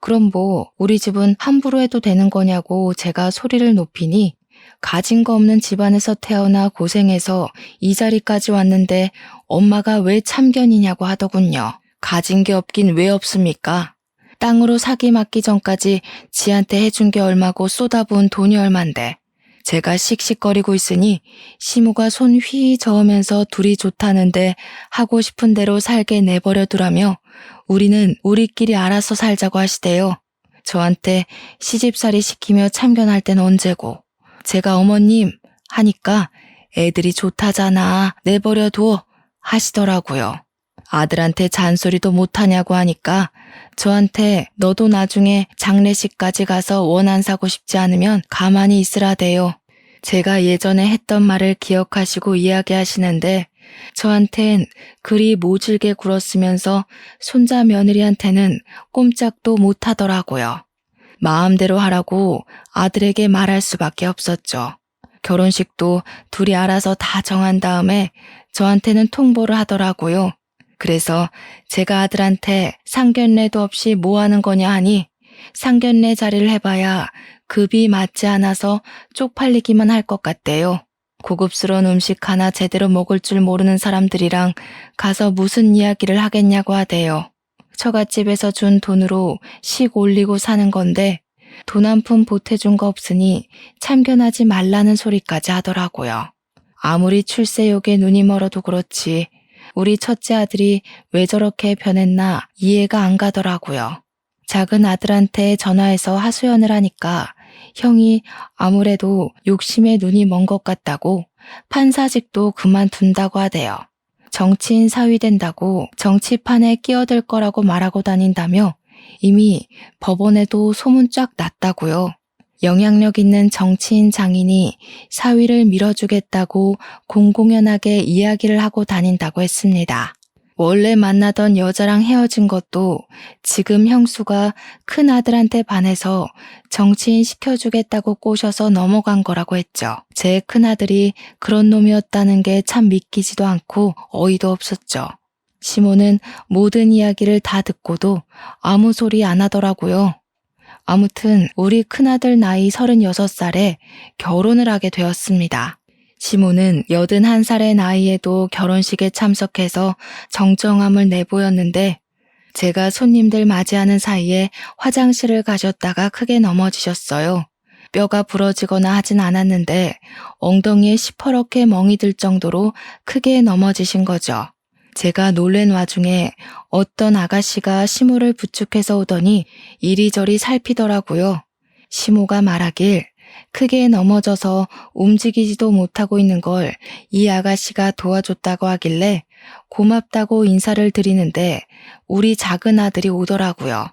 그럼 뭐 우리 집은 함부로 해도 되는 거냐고 제가 소리를 높이니 가진 거 없는 집안에서 태어나 고생해서 이 자리까지 왔는데 엄마가 왜 참견이냐고 하더군요. 가진 게 없긴 왜 없습니까? 땅으로 사기 맞기 전까지 지한테 해준 게 얼마고 쏟아부은 돈이 얼만데 제가 씩씩거리고 있으니 시모가 손 휘 저으면서 둘이 좋다는데 하고 싶은 대로 살게 내버려 두라며 우리는 우리끼리 알아서 살자고 하시대요. 저한테 시집살이 시키며 참견할 땐 언제고. 제가 어머님 하니까 애들이 좋다잖아 내버려 둬 하시더라고요. 아들한테 잔소리도 못하냐고 하니까 저한테 너도 나중에 장례식까지 가서 원 안 사고 싶지 않으면 가만히 있으라대요. 제가 예전에 했던 말을 기억하시고 이야기하시는데 저한텐 그리 모질게 굴었으면서 손자 며느리한테는 꼼짝도 못하더라고요. 마음대로 하라고 아들에게 말할 수밖에 없었죠. 결혼식도 둘이 알아서 다 정한 다음에 저한테는 통보를 하더라고요. 그래서 제가 아들한테 상견례도 없이 뭐 하는 거냐 하니 상견례 자리를 해봐야 급이 맞지 않아서 쪽팔리기만 할 것 같대요. 고급스러운 음식 하나 제대로 먹을 줄 모르는 사람들이랑 가서 무슨 이야기를 하겠냐고 하대요. 처갓집에서 준 돈으로 식 올리고 사는 건데 돈 한 푼 보태준 거 없으니 참견하지 말라는 소리까지 하더라고요. 아무리 출세욕에 눈이 멀어도 그렇지 우리 첫째 아들이 왜 저렇게 변했나 이해가 안 가더라고요. 작은 아들한테 전화해서 하소연을 하니까 형이 아무래도 욕심에 눈이 먼 것 같다고 판사직도 그만둔다고 하대요. 정치인 사위 된다고 정치판에 끼어들 거라고 말하고 다닌다며 이미 법원에도 소문 쫙 났다고요. 영향력 있는 정치인 장인이 사위를 밀어주겠다고 공공연하게 이야기를 하고 다닌다고 했습니다. 원래 만나던 여자랑 헤어진 것도 지금 형수가 큰아들한테 반해서 정치인 시켜주겠다고 꼬셔서 넘어간 거라고 했죠. 제 큰아들이 그런 놈이었다는 게 참 믿기지도 않고 어이도 없었죠. 시모는 모든 이야기를 다 듣고도 아무 소리 안 하더라고요. 아무튼 우리 큰아들 나이 36살에 결혼을 하게 되었습니다. 시모는 81살의 나이에도 결혼식에 참석해서 정정함을 내보였는데 제가 손님들 맞이하는 사이에 화장실을 가셨다가 크게 넘어지셨어요. 뼈가 부러지거나 하진 않았는데 엉덩이에 시퍼렇게 멍이 들 정도로 크게 넘어지신 거죠. 제가 놀란 와중에 어떤 아가씨가 시모를 부축해서 오더니 이리저리 살피더라고요. 시모가 말하길 크게 넘어져서 움직이지도 못하고 있는 걸 이 아가씨가 도와줬다고 하길래 고맙다고 인사를 드리는데 우리 작은 아들이 오더라고요.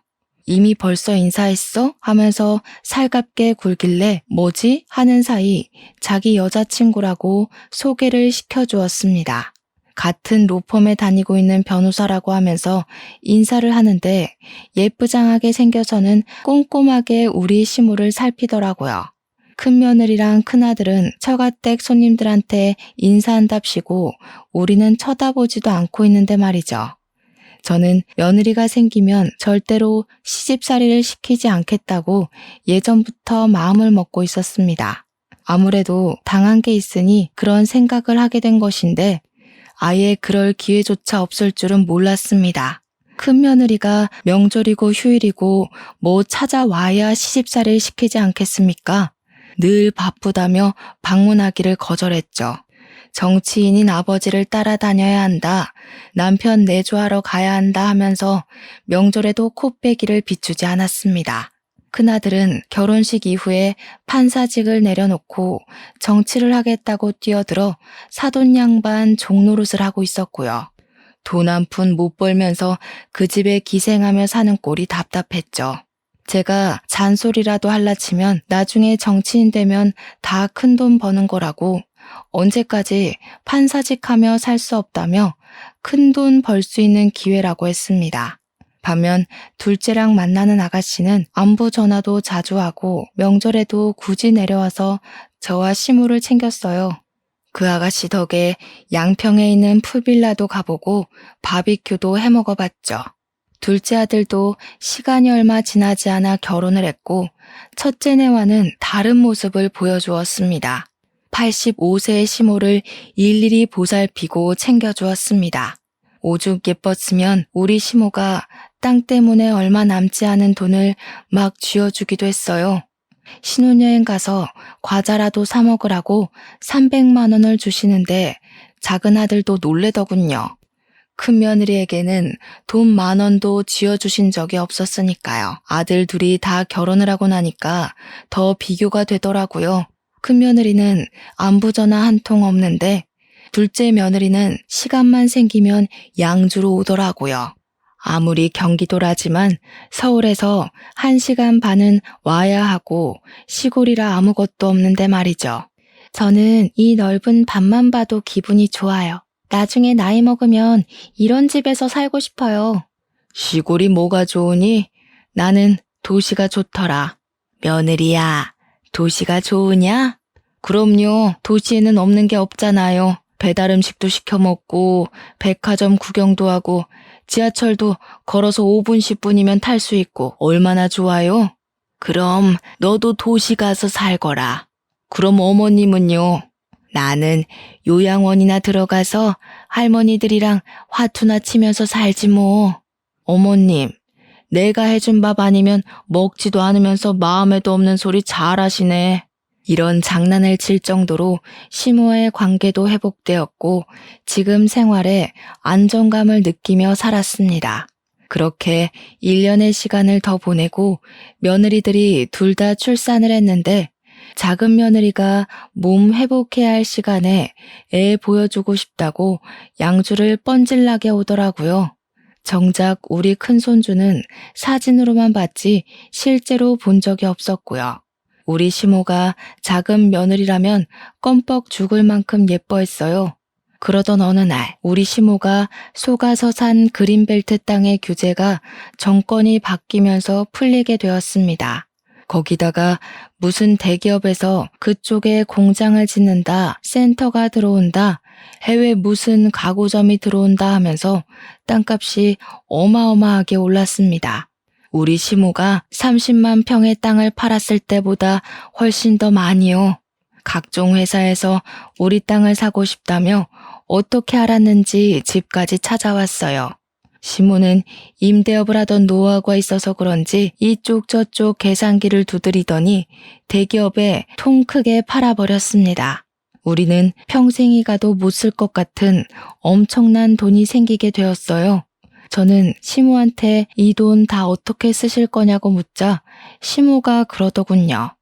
이미 벌써 인사했어? 하면서 살갑게 굴길래 뭐지? 하는 사이 자기 여자친구라고 소개를 시켜주었습니다. 같은 로펌에 다니고 있는 변호사라고 하면서 인사를 하는데 예쁘장하게 생겨서는 꼼꼼하게 우리 시모를 살피더라고요. 큰며느리랑 큰아들은 처가댁 손님들한테 인사한답시고 우리는 쳐다보지도 않고 있는데 말이죠. 저는 며느리가 생기면 절대로 시집살이를 시키지 않겠다고 예전부터 마음을 먹고 있었습니다. 아무래도 당한 게 있으니 그런 생각을 하게 된 것인데 아예 그럴 기회조차 없을 줄은 몰랐습니다. 큰며느리가 명절이고 휴일이고 뭐 찾아와야 시집살이를 시키지 않겠습니까? 늘 바쁘다며 방문하기를 거절했죠. 정치인인 아버지를 따라다녀야 한다. 남편 내조하러 가야 한다 하면서 명절에도 코빼기를 비추지 않았습니다. 큰아들은 결혼식 이후에 판사직을 내려놓고 정치를 하겠다고 뛰어들어 사돈 양반 종노릇을 하고 있었고요. 돈 한 푼 못 벌면서 그 집에 기생하며 사는 꼴이 답답했죠. 제가 잔소리라도 할라 치면 나중에 정치인 되면 다 큰돈 버는 거라고 언제까지 판사직하며 살 수 없다며 큰돈 벌 수 있는 기회라고 했습니다. 반면 둘째랑 만나는 아가씨는 안부 전화도 자주 하고 명절에도 굳이 내려와서 저와 시무를 챙겼어요. 그 아가씨 덕에 양평에 있는 풀빌라도 가보고 바비큐도 해먹어봤죠. 둘째 아들도 시간이 얼마 지나지 않아 결혼을 했고 첫째네와는 다른 모습을 보여주었습니다. 85세의 시모를 일일이 보살피고 챙겨주었습니다. 오죽 예뻤으면 우리 시모가 땅 때문에 얼마 남지 않은 돈을 막 쥐어주기도 했어요. 신혼여행 가서 과자라도 사 먹으라고 300만 원을 주시는데 작은 아들도 놀래더군요. 큰 며느리에게는 돈 10,000원도 쥐어주신 적이 없었으니까요. 아들 둘이 다 결혼을 하고 나니까 더 비교가 되더라고요. 큰 며느리는 안부 전화 한 통 없는데 둘째 며느리는 시간만 생기면 양주로 오더라고요. 아무리 경기도라지만 서울에서 1시간 반은 와야 하고 시골이라 아무것도 없는데 말이죠. 저는 이 넓은 밭만 봐도 기분이 좋아요. 나중에 나이 먹으면 이런 집에서 살고 싶어요. 시골이 뭐가 좋으니? 나는 도시가 좋더라. 며느리야, 도시가 좋으냐? 그럼요. 도시에는 없는 게 없잖아요. 배달 음식도 시켜 먹고 백화점 구경도 하고 지하철도 걸어서 5분 10분이면 탈 수 있고 얼마나 좋아요? 그럼 너도 도시 가서 살거라. 그럼 어머님은요? 나는 요양원이나 들어가서 할머니들이랑 화투나 치면서 살지 뭐. 어머님, 내가 해준 밥 아니면 먹지도 않으면서 마음에도 없는 소리 잘하시네. 이런 장난을 칠 정도로 시모와의 관계도 회복되었고 지금 생활에 안정감을 느끼며 살았습니다. 그렇게 1년의 시간을 더 보내고 며느리들이 둘 다 출산을 했는데 작은 며느리가 몸 회복해야 할 시간에 애 보여주고 싶다고 양주를 뻔질나게 오더라고요. 정작 우리 큰손주는 사진으로만 봤지 실제로 본 적이 없었고요. 우리 시모가 작은 며느리라면 껌뻑 죽을 만큼 예뻐했어요. 그러던 어느 날 우리 시모가 속아서 산 그린벨트 땅의 규제가 정권이 바뀌면서 풀리게 되었습니다. 거기다가 무슨 대기업에서 그쪽에 공장을 짓는다, 센터가 들어온다, 해외 무슨 가구점이 들어온다 하면서 땅값이 어마어마하게 올랐습니다. 우리 시모가 30만 평의 땅을 팔았을 때보다 훨씬 더 많이요. 각종 회사에서 우리 땅을 사고 싶다며 어떻게 알았는지 집까지 찾아왔어요. 시모는 임대업을 하던 노하우가 있어서 그런지 이쪽 저쪽 계산기를 두드리더니 대기업에 통 크게 팔아버렸습니다. 우리는 평생이 가도 못 쓸 것 같은 엄청난 돈이 생기게 되었어요. 저는 시모한테 이 돈 다 어떻게 쓰실 거냐고 묻자 시모가 그러더군요.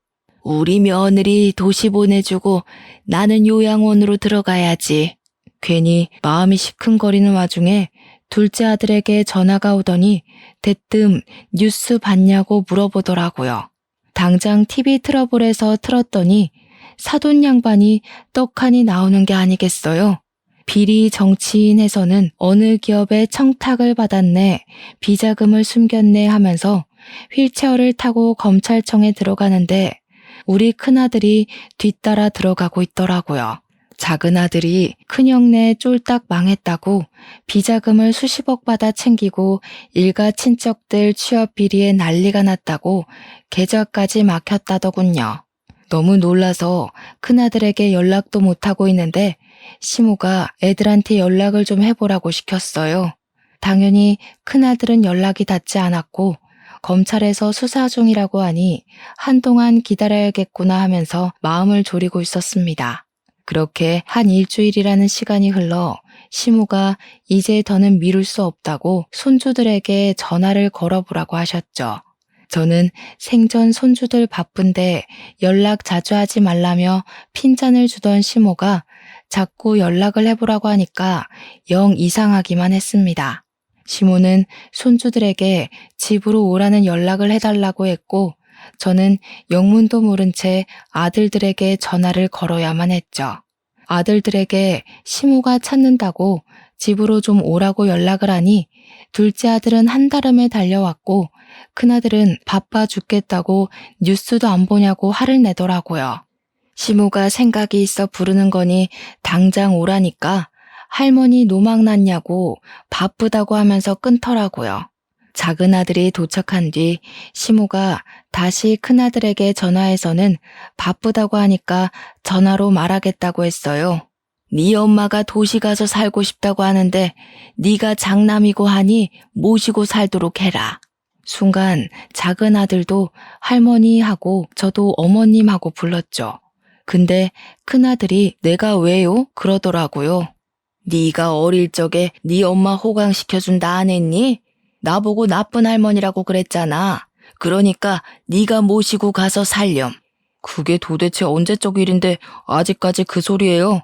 우리 며느리 도시 보내주고 나는 요양원으로 들어가야지. 괜히 마음이 시큰거리는 와중에 둘째 아들에게 전화가 오더니 대뜸 뉴스 봤냐고 물어보더라고요. 당장 TV 트러블에서 틀었더니 사돈 양반이 떡하니 나오는 게 아니겠어요. 비리 정치인에서는 어느 기업에 청탁을 받았네, 비자금을 숨겼네 하면서 휠체어를 타고 검찰청에 들어가는데 우리 큰아들이 뒤따라 들어가고 있더라고요. 작은 아들이 큰형네 쫄딱 망했다고 비자금을 수십억 받아 챙기고 일가 친척들 취업 비리에 난리가 났다고 계좌까지 막혔다더군요. 너무 놀라서 큰아들에게 연락도 못하고 있는데 시모가 애들한테 연락을 좀 해보라고 시켰어요. 당연히 큰아들은 연락이 닿지 않았고 검찰에서 수사 중이라고 하니 한동안 기다려야겠구나 하면서 마음을 졸이고 있었습니다. 그렇게 한 일주일이라는 시간이 흘러 시모가 이제 더는 미룰 수 없다고 손주들에게 전화를 걸어보라고 하셨죠. 저는 생전 손주들 바쁜데 연락 자주 하지 말라며 핀잔을 주던 시모가 자꾸 연락을 해보라고 하니까 영 이상하기만 했습니다. 시모는 손주들에게 집으로 오라는 연락을 해달라고 했고 저는 영문도 모른 채 아들들에게 전화를 걸어야만 했죠. 아들들에게 시모가 찾는다고 집으로 좀 오라고 연락을 하니 둘째 아들은 한달음에 달려왔고 큰아들은 바빠 죽겠다고 뉴스도 안 보냐고 화를 내더라고요. 시모가 생각이 있어 부르는 거니 당장 오라니까 할머니 노망 났냐고 바쁘다고 하면서 끊더라고요. 작은 아들이 도착한 뒤 시모가 다시 큰아들에게 전화해서는 바쁘다고 하니까 전화로 말하겠다고 했어요. 네 엄마가 도시 가서 살고 싶다고 하는데 네가 장남이고 하니 모시고 살도록 해라. 순간 작은 아들도 할머니 하고 저도 어머님 하고 불렀죠. 근데 큰아들이 내가 왜요? 그러더라고요. 네가 어릴 적에 네 엄마 호강시켜준다 안 했니? 나보고 나쁜 할머니라고 그랬잖아. 그러니까 네가 모시고 가서 살렴. 그게 도대체 언제적 일인데 아직까지 그 소리예요?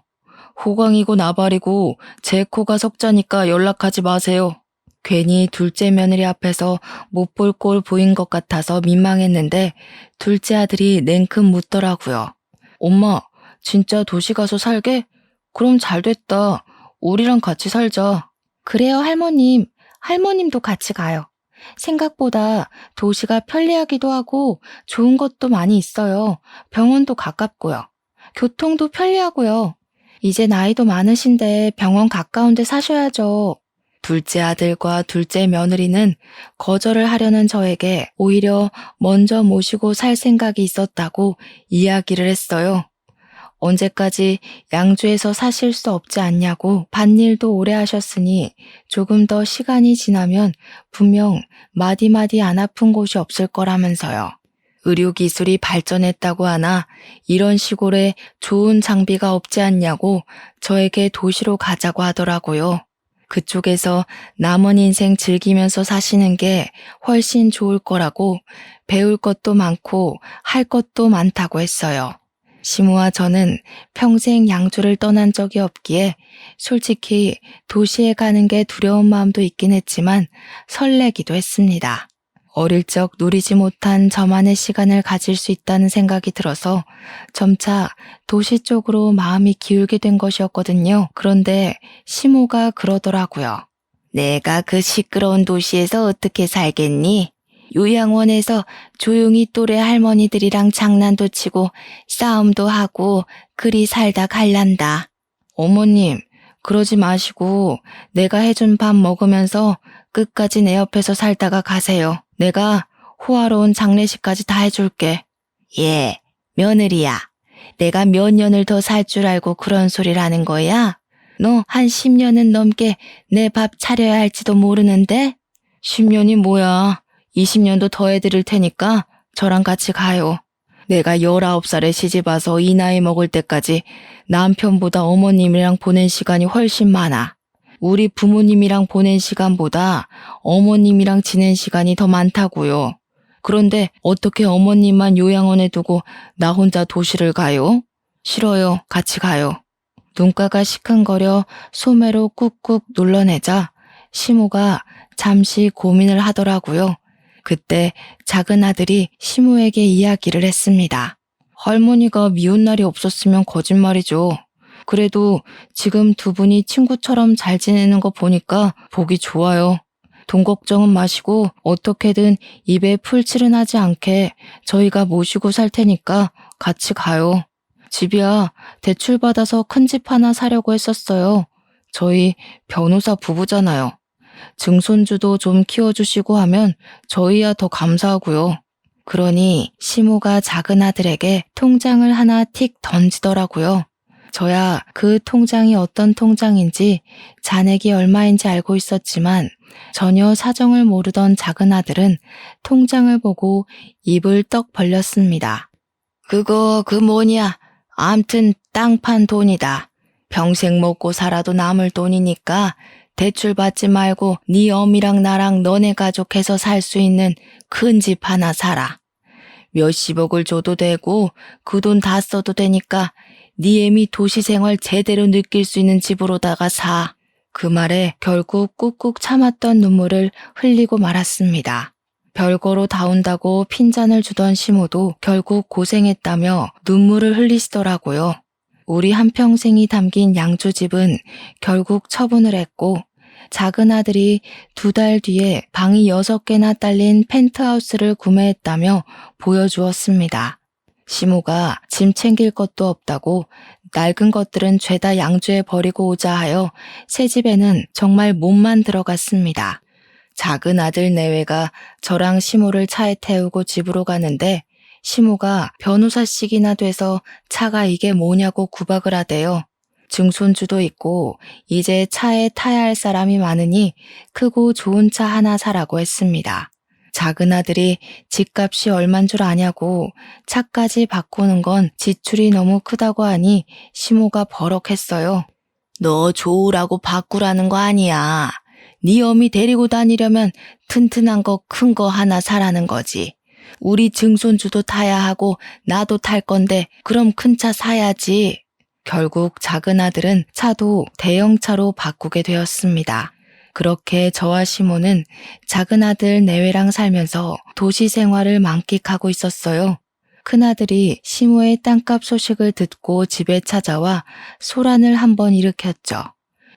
호강이고 나발이고 제 코가 석자니까 연락하지 마세요. 괜히 둘째 며느리 앞에서 못 볼 꼴 보인 것 같아서 민망했는데 둘째 아들이 냉큼 묻더라고요. 엄마, 진짜 도시 가서 살게? 그럼 잘 됐다. 우리랑 같이 살자. 그래요, 할머님. 할머님도 같이 가요. 생각보다 도시가 편리하기도 하고 좋은 것도 많이 있어요. 병원도 가깝고요. 교통도 편리하고요. 이제 나이도 많으신데 병원 가까운 데 사셔야죠. 둘째 아들과 둘째 며느리는 거절을 하려는 저에게 오히려 먼저 모시고 살 생각이 있었다고 이야기를 했어요. 언제까지 양주에서 사실 수 없지 않냐고 밭일도 오래 하셨으니 조금 더 시간이 지나면 분명 마디마디 안 아픈 곳이 없을 거라면서요. 의료기술이 발전했다고 하나 이런 시골에 좋은 장비가 없지 않냐고 저에게 도시로 가자고 하더라고요. 그쪽에서 남은 인생 즐기면서 사시는 게 훨씬 좋을 거라고 배울 것도 많고 할 것도 많다고 했어요. 시무와 저는 평생 양주를 떠난 적이 없기에 솔직히 도시에 가는 게 두려운 마음도 있긴 했지만 설레기도 했습니다. 어릴 적 누리지 못한 저만의 시간을 가질 수 있다는 생각이 들어서 점차 도시 쪽으로 마음이 기울게 된 것이었거든요. 그런데 시모가 그러더라고요. 내가 그 시끄러운 도시에서 어떻게 살겠니? 요양원에서 조용히 또래 할머니들이랑 장난도 치고 싸움도 하고 그리 살다 갈란다. 어머님, 그러지 마시고 내가 해준 밥 먹으면서 끝까지 내 옆에서 살다가 가세요. 내가 호화로운 장례식까지 다 해줄게. 예, 며느리야. 내가 몇 년을 더 살 줄 알고 그런 소리를 하는 거야? 너 한 10년은 넘게 내 밥 차려야 할지도 모르는데? 10년이 뭐야. 20년도 더 해드릴 테니까 저랑 같이 가요. 내가 19살에 시집와서 이 나이 먹을 때까지 남편보다 어머님이랑 보낸 시간이 훨씬 많아. 우리 부모님이랑 보낸 시간보다 어머님이랑 지낸 시간이 더 많다고요. 그런데 어떻게 어머님만 요양원에 두고 나 혼자 도시를 가요? 싫어요. 같이 가요. 눈가가 시큰거려 소매로 꾹꾹 눌러내자 시모가 잠시 고민을 하더라고요. 그때 작은 아들이 시모에게 이야기를 했습니다. 할머니가 미운 날이 없었으면 거짓말이죠. 그래도 지금 두 분이 친구처럼 잘 지내는 거 보니까 보기 좋아요. 돈 걱정은 마시고 어떻게든 입에 풀칠은 하지 않게 저희가 모시고 살 테니까 같이 가요. 집이야 대출 받아서 큰 집 하나 사려고 했었어요. 저희 변호사 부부잖아요. 증손주도 좀 키워주시고 하면 저희야 더 감사하고요. 그러니 시모가 작은 아들에게 통장을 하나 틱 던지더라고요. 저야 그 통장이 어떤 통장인지 잔액이 얼마인지 알고 있었지만 전혀 사정을 모르던 작은 아들은 통장을 보고 입을 떡 벌렸습니다. 그거 그 뭐냐? 암튼 땅 판 돈이다. 평생 먹고 살아도 남을 돈이니까 대출 받지 말고 네 어미랑 나랑 너네 가족 해서 살 수 있는 큰 집 하나 사라. 몇십억을 줘도 되고 그 돈 다 써도 되니까 네 애미 도시 생활 제대로 느낄 수 있는 집으로다가 사. 그 말에 결국 꾹꾹 참았던 눈물을 흘리고 말았습니다. 별거로 다운다고 핀잔을 주던 시모도 결국 고생했다며 눈물을 흘리시더라고요. 우리 한평생이 담긴 양주집은 결국 처분을 했고 작은 아들이 2달 뒤에 방이 6개나 딸린 펜트하우스를 구매했다며 보여주었습니다. 시모가 짐 챙길 것도 없다고 낡은 것들은 죄다 양주에 버리고 오자 하여 새 집에는 정말 몸만 들어갔습니다. 작은 아들 내외가 저랑 시모를 차에 태우고 집으로 가는데 시모가 변호사씩이나 돼서 차가 이게 뭐냐고 구박을 하대요. 증손주도 있고 이제 차에 타야 할 사람이 많으니 크고 좋은 차 하나 사라고 했습니다. 작은 아들이 집값이 얼만 줄 아냐고 차까지 바꾸는 건 지출이 너무 크다고 하니 시모가 버럭했어요. 너 좋으라고 바꾸라는 거 아니야. 네 어미 데리고 다니려면 튼튼한 거 큰 거 하나 사라는 거지. 우리 증손주도 타야 하고 나도 탈 건데 그럼 큰 차 사야지. 결국 작은 아들은 차도 대형차로 바꾸게 되었습니다. 그렇게 저와 시모는 작은 아들 내외랑 살면서 도시 생활을 만끽하고 있었어요. 큰아들이 시모의 땅값 소식을 듣고 집에 찾아와 소란을 한번 일으켰죠.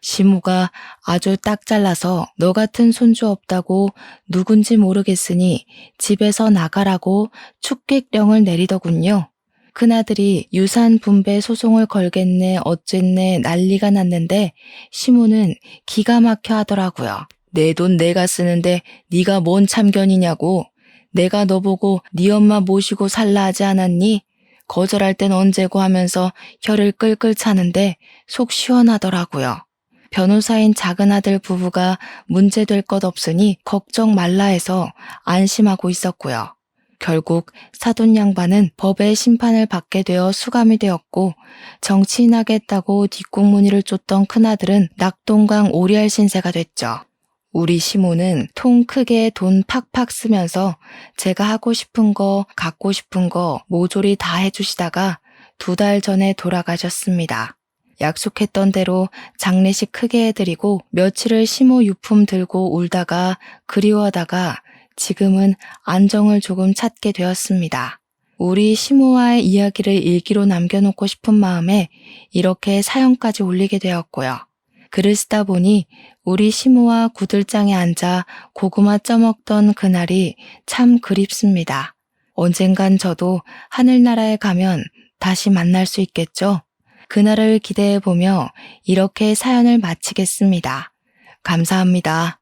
시모가 아주 딱 잘라서 너 같은 손주 없다고 누군지 모르겠으니 집에서 나가라고 축객령을 내리더군요. 큰아들이 유산 분배 소송을 걸겠네 어쨌네 난리가 났는데 시모는 기가 막혀 하더라고요. 내 돈 내가 쓰는데 네가 뭔 참견이냐고. 내가 너 보고 네 엄마 모시고 살라 하지 않았니? 거절할 땐 언제고 하면서 혀를 끌끌 차는데 속 시원하더라고요. 변호사인 작은 아들 부부가 문제될 것 없으니 걱정 말라 해서 안심하고 있었고요. 결국 사돈 양반은 법의 심판을 받게 되어 수감이 되었고 정치인하겠다고 뒷공무니를 쫓던 큰아들은 낙동강 오리알 신세가 됐죠. 우리 시모는 통 크게 돈 팍팍 쓰면서 제가 하고 싶은 거 갖고 싶은 거 모조리 다 해주시다가 2달 전에 돌아가셨습니다. 약속했던 대로 장례식 크게 해드리고 며칠을 시모 유품 들고 울다가 그리워하다가 지금은 안정을 조금 찾게 되었습니다. 우리 시모와의 이야기를 일기로 남겨놓고 싶은 마음에 이렇게 사연까지 올리게 되었고요. 글을 쓰다 보니 우리 시모와 구들장에 앉아 고구마 쪄먹던 그날이 참 그립습니다. 언젠간 저도 하늘나라에 가면 다시 만날 수 있겠죠? 그날을 기대해보며 이렇게 사연을 마치겠습니다. 감사합니다.